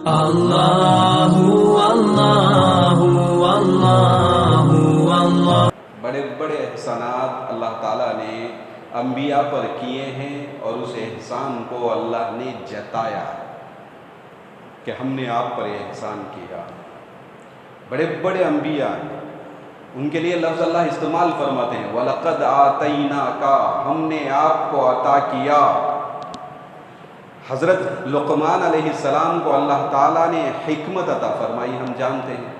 اللہ اللہ اللہ اللہ۔ بڑے بڑے احسانات اللہ تعالیٰ نے انبیاء پر کیے ہیں اور اس احسان کو اللہ نے جتایا کہ ہم نے آپ پر احسان کیا۔ بڑے بڑے انبیاء ہیں، ان کے لیے لفظ اللہ استعمال فرماتے ہیں وَلَقَدْ آتَيْنَاكَ، ہم نے آپ کو عطا کیا۔ حضرت لقمان علیہ السلام کو اللہ تعالیٰ نے حکمت عطا فرمائی، ہم جانتے ہیں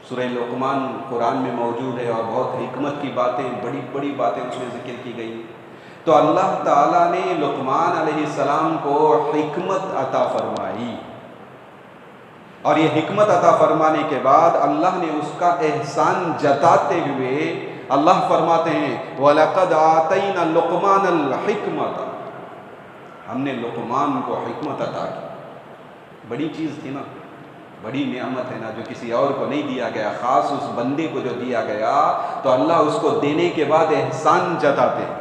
سورہ لقمان قرآن میں موجود ہے اور بہت حکمت کی باتیں، بڑی بڑی باتیں اس میں ذکر کی گئی۔ تو اللہ تعالیٰ نے لقمان علیہ السلام کو حکمت عطا فرمائی، اور یہ حکمت عطا فرمانے کے بعد اللہ نے اس کا احسان جتاتے ہوئے اللہ فرماتے ہیں وَلَقَدْ آتَيْنَا لُقْمَانَ الْحِكْمَةَ، ہم نے لقمان کو حکمت عطا کی۔ بڑی چیز تھی نا، بڑی نعمت ہے نا، جو کسی اور کو نہیں دیا گیا، خاص اس بندے کو جو دیا گیا، تو اللہ اس کو دینے کے بعد احسان جتاتے ہیں۔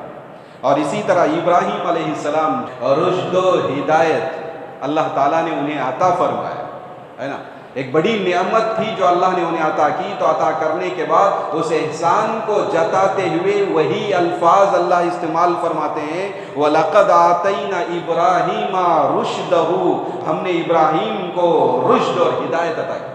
اور اسی طرح ابراہیم علیہ السلام رشد و ہدایت اللہ تعالیٰ نے انہیں عطا فرمایا ہے نا، ایک بڑی نعمت تھی جو اللہ نے انہیں عطا کی۔ تو عطا کرنے کے بعد اس احسان کو جتاتے ہوئے وہی الفاظ اللہ استعمال فرماتے ہیں وَلَقَدْ آتَيْنَا إِبْرَاهِيمَ رُشْدَهُ، ہم نے ابراہیم کو رشد اور ہدایت عطا کی۔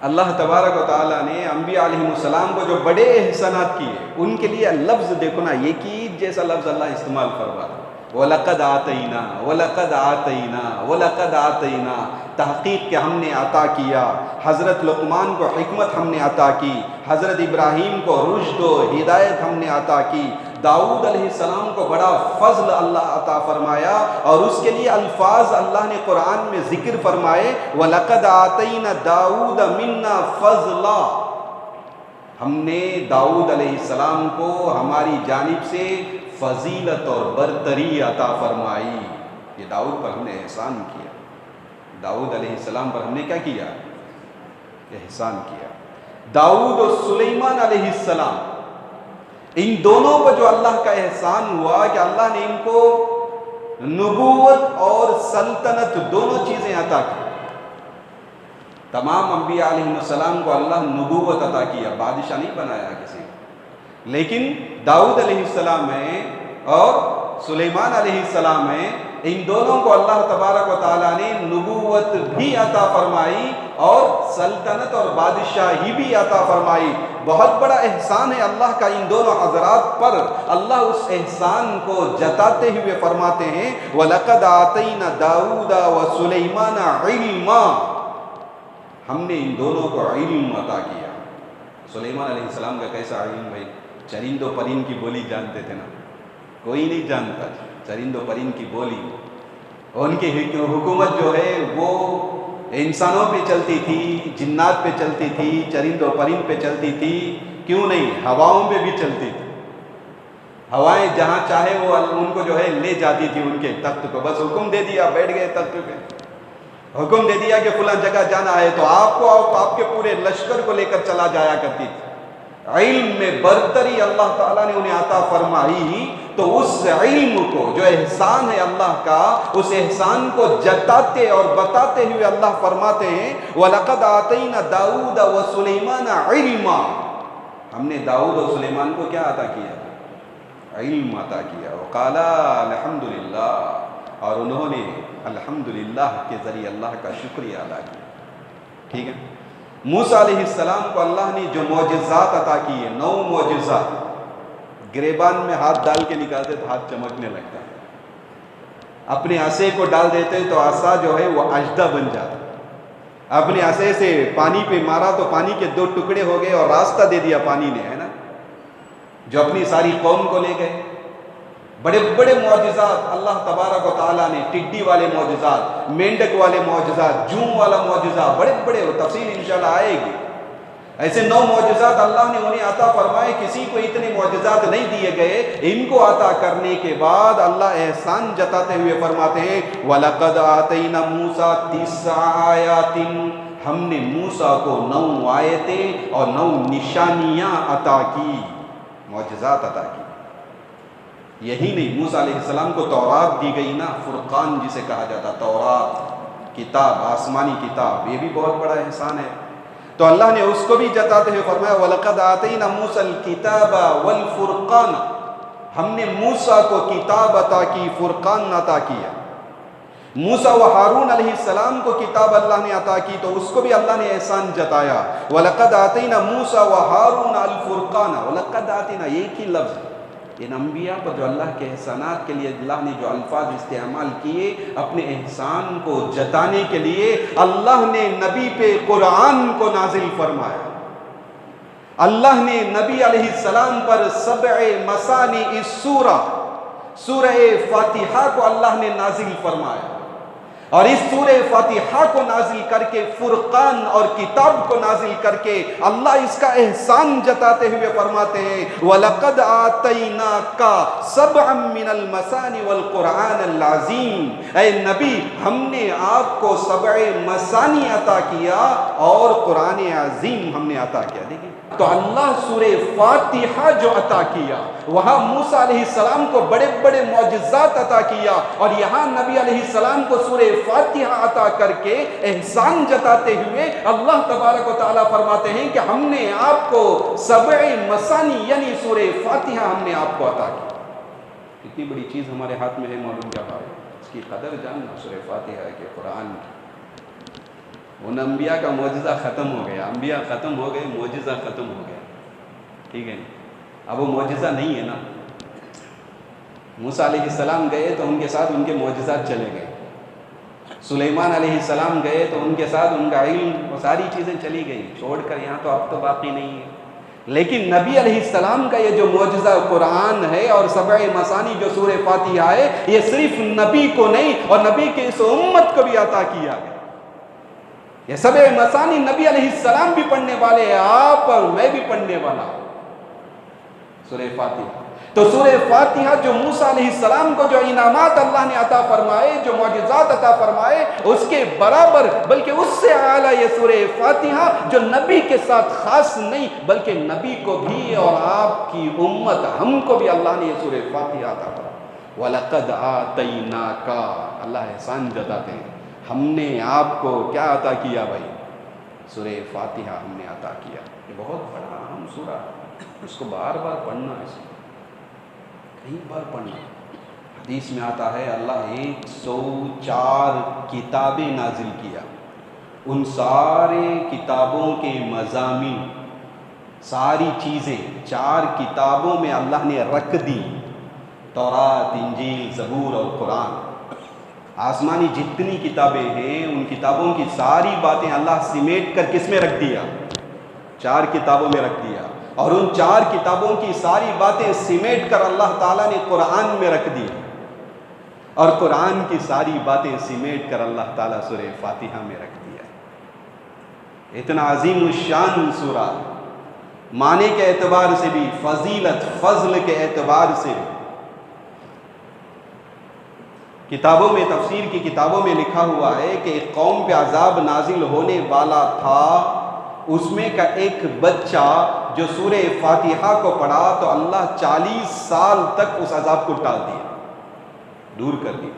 اللہ تبارک و تعالیٰ نے انبیاء علیہ السلام کو جو بڑے احسانات کیے، ان کے لیے لفظ دیکھو نا، یہ کی جیسا لفظ اللہ استعمال فرماتا وَلَقَدْ آتَيْنَا وَلَقَدْ آتَيْنَا وَلَقَدْ آتَيْنَا، تحقیق کہ ہم نے عطا کیا۔ حضرت لقمان کو حکمت ہم نے عطا کی، حضرت ابراہیم کو رشد و ہدایت ہم نے عطا کی، داؤد علیہ السلام کو بڑا فضل اللہ عطا فرمایا، اور اس کے لیے الفاظ اللہ نے قرآن میں ذکر فرمائے وَلَقَدْ آتَيْنَا دَاوُودَ مِنَّا فَضْلًا، ہم نے داؤد علیہ السلام کو ہماری جانب سے فضیلت اور برتری عطا فرمائی۔ یہ داؤد پر ہم نے احسان کیا، داؤد علیہ السلام پر ہم نے کیا کیا؟ احسان کیا۔ داؤد اور سلیمان علیہ السلام، ان دونوں پر جو اللہ کا احسان ہوا کہ اللہ نے ان کو نبوت اور سلطنت دونوں چیزیں عطا کی۔ تمام انبیاء علیہ السلام کو اللہ نبوت عطا کیا، بادشاہ نہیں بنایا کسی کو، لیکن داؤد علیہ السلام ہیں اور سلیمان علیہ السلام ہیں، ان دونوں کو اللہ تبارک و تعالیٰ نے نبوت بھی عطا فرمائی اور سلطنت اور بادشاہی بھی عطا فرمائی۔ بہت بڑا احسان ہے اللہ کا ان دونوں حضرات پر۔ اللہ اس احسان کو جتاتے ہوئے فرماتے ہیں وَلَقَدْ آتَيْنَا دَاوُودَ وَسُلَيْمَانَ عِلْمًا، ہم نے ان دونوں کو علم عطا کیا۔ سلیمان علیہ السلام کا کیسا علم بھائی، چرند و پرند کی بولی جانتے تھے نا، کوئی نہیں جانتا چرند و پرند کی بولی، اور ان کی حکومت جو ہے وہ انسانوں پہ چلتی تھی، جنات پہ چلتی تھی، چرند و پرند پہ چلتی تھی، کیوں نہیں ہواؤں پہ بھی چلتی تھی۔ ہوائیں جہاں چاہے وہ ان کو جو ہے لے جاتی تھی، ان کے تخت کو بس حکم دے دیا، بیٹھ گئے تخت پہ، حکم دے دیا کہ فلاں جگہ جانا ہے تو آپ کو آپ کے پورے لشکر کو لے کر چلا جایا کرتی تھی۔ علم میں برتری اللہ تعالیٰ نے انہیں عطا فرمائی، تو اس علم کو جو احسان ہے اللہ کا، اس احسان کو جتاتے اور بتاتے ہوئے اللہ فرماتے ہیں وَلَقَدْ آتَيْنَا دَاوُودَ وَسُلَيْمَانَ عِلْمًا، ہم نے داؤد اور سلیمان کو کیا عطا کیا؟ علم عطا کیا۔ وَقَالَ الْحَمْدُ لِلَّهِ، اور انہوں نے الحمدللہ کے ذریعے اللہ کا شکریہ ادا کیا۔ ٹھیک ہے، موسیٰ علیہ السلام کو اللہ نے جو معجزات عطا کیے، 9 معجزات، گریبان میں ہاتھ ڈال کے نکالتے تو ہاتھ چمکنے لگتا ہے، اپنے عصے کو ڈال دیتے تو عصا جو ہے وہ اژدھا بن جاتا، اپنے عصے سے پانی پہ مارا تو پانی کے 2 ٹکڑے ہو گئے اور راستہ دے دیا پانی نے، ہے نا، جو اپنی ساری قوم کو لے گئے۔ بڑے بڑے معجزات اللہ تبارک و تعالیٰ نے، ٹڈی والے معجزات، مینڈک والے معجزات، جوں والا معجزہ، بڑے بڑے، تفصیل انشاءاللہ آئے گی۔ ایسے 9 معجزات اللہ نے انہیں عطا فرمائے، کسی کو اتنے معجزات نہیں دیے گئے۔ ان کو عطا کرنے کے بعد اللہ احسان جتاتے ہوئے فرماتے ہیں وَلَقَدْ آتَيْنَا مُوسَىٰ 9 آیات، ہم نے موسیٰ کو 9 آیتیں اور 9 نشانیاں عطا کی، معجزات عطا کی۔ یہی نہیں، موسیٰ علیہ السلام کو تورات دی گئی نا، فرقان جسے کہا جاتا، تورات کتاب، آسمانی کتاب، یہ بھی بہت بڑا احسان ہے۔ تو اللہ نے اس کو بھی جتاتے ہوئے فرمایا وَلَقَدْ آتَيْنَا مُوسَى الْكِتَابَ وَالْفُرْقَانَ، ہم نے موسیٰ کو کتاب عطا کی، فرقان عطا کیا۔ موسیٰ و ہارون علیہ السلام کو کتاب اللہ نے عطا کی تو اس کو بھی اللہ نے احسان جتایا۔ وَلَقَدْ آتَيْنَا مُوسَى وَهَارُونَ الْفُرْقَانَ، وَلَقَدْ آتَيْنَا، ایک ہی لفظ ہے۔ ان انبیاء پر جو اللہ کے احسانات کے لیے اللہ نے جو الفاظ استعمال کیے، اپنے احسان کو جتانے کے لیے اللہ نے نبی پہ قرآن کو نازل فرمایا۔ اللہ نے نبی علیہ السلام پر 7 مثانی السورہ، سورہ فاتحہ کو اللہ نے نازل فرمایا، اور اس سورہ فاتحہ کو نازل کر کے فرقان اور کتاب کو نازل کر کے اللہ اس کا احسان جتاتے ہوئے فرماتے ہیں وَلَقَدْ آتَيْنَاكَ سَبْعًا مِّنَ الْمَثَانِ وَالْقُرْآنَ الْعَظِيمِ، اے نبی ہم نے آپ کو 7 مثانی عطا کیا اور قرآن عظیم ہم نے عطا کیا۔ دیکھیں تو اللہ سورہ فاتحہ جو عطا کیا، وہاں موسیٰ علیہ السلام کو بڑے بڑے معجزات عطا کیا، اور یہاں نبی علیہ السلام کو سورہ فاتحہ عطا کر کے احسان جتاتے ہوئے اللہ تبارک و تعالیٰ فرماتے ہیں کہ ہم نے آپ کو 7 مثانی یعنی سورہ فاتحہ ہم نے آپ کو عطا کی۔ اتنی بڑی چیز ہمارے ہاتھ میں ہے، معلوم کیا ہے اس کی قدر جاننا۔ سورہ فاتحہ کے قرآن ان انبیاء کا معجزہ ختم ہو گیا، انبیاء ختم ہو گئے، معجزہ ختم ہو گیا، ٹھیک ہے؟ اب وہ معجزہ نہیں ہے نا۔ موسیٰ علیہ السلام گئے تو ان کے ساتھ ان کے معجزات چلے گئے، سلیمان علیہ السلام گئے تو ان کے ساتھ ان کا علم، وہ ساری چیزیں چلی گئی، چھوڑ کر یہاں تو اب تو باقی نہیں ہے۔ لیکن نبی علیہ السلام کا یہ جو معجزہ قرآن ہے اور 7 مثانی جو سورہ فاتحہ ہے، یہ صرف نبی کو نہیں اور نبی کے اس امت کو بھی عطا کیا گیا۔ یہ 7 مثانی نبی علیہ السلام بھی پڑھنے والے ہیں، آپ اور میں بھی پڑھنے والا ہوں سورہ فاتحہ۔ تو سورہ فاتحہ جو موسیٰ علیہ السلام کو جو انعامات اللہ نے عطا فرمائے، جو معجزات عطا فرمائے، اس کے برابر بلکہ اس سے اعلیٰ یہ سورہ فاتحہ جو نبی کے ساتھ خاص نہیں بلکہ نبی کو بھی اور آپ کی امت ہم کو بھی اللہ نے یہ سورہ فاتحہ عطا فرمایا۔ وَلَقَدْ آتَيْنَاكَ، اللہ احسان جتاتے ہیں، ہم نے آپ کو کیا عطا کیا بھائی؟ سورہ فاتحہ ہم نے عطا کیا۔ یہ بہت بڑا اہم سورہ، اس کو بار بار پڑھنا ہے، اس کو کئی بار پڑھنا۔ حدیث میں آتا ہے اللہ 104 کتابیں نازل کیا، ان سارے کتابوں کے مضامین، ساری چیزیں 4 کتابوں میں اللہ نے رکھ دی، تورات، انجیل، زبور اور قرآن۔ آسمانی جتنی کتابیں ہیں ان کتابوں کی ساری باتیں اللہ سمیٹ کر کس میں رکھ دیا؟ 4 کتابوں میں رکھ دیا، اور ان 4 کتابوں کی ساری باتیں سمیٹ کر اللہ تعالیٰ نے قرآن میں رکھ دی، اور قرآن کی ساری باتیں سمیٹ کر اللہ تعالیٰ سورہ فاتحہ میں رکھ دیا۔ اتنا عظیم الشان سورہ، معنی کے اعتبار سے بھی، فضیلت فضل کے اعتبار سے بھی۔ کتابوں میں، تفسیر کی کتابوں میں لکھا ہوا ہے کہ ایک قوم پہ عذاب نازل ہونے والا تھا، اس میں کا ایک بچہ جو سورہ فاتحہ کو پڑھا تو اللہ 40 سال تک اس عذاب کو ٹال دیا، دور کر دیا۔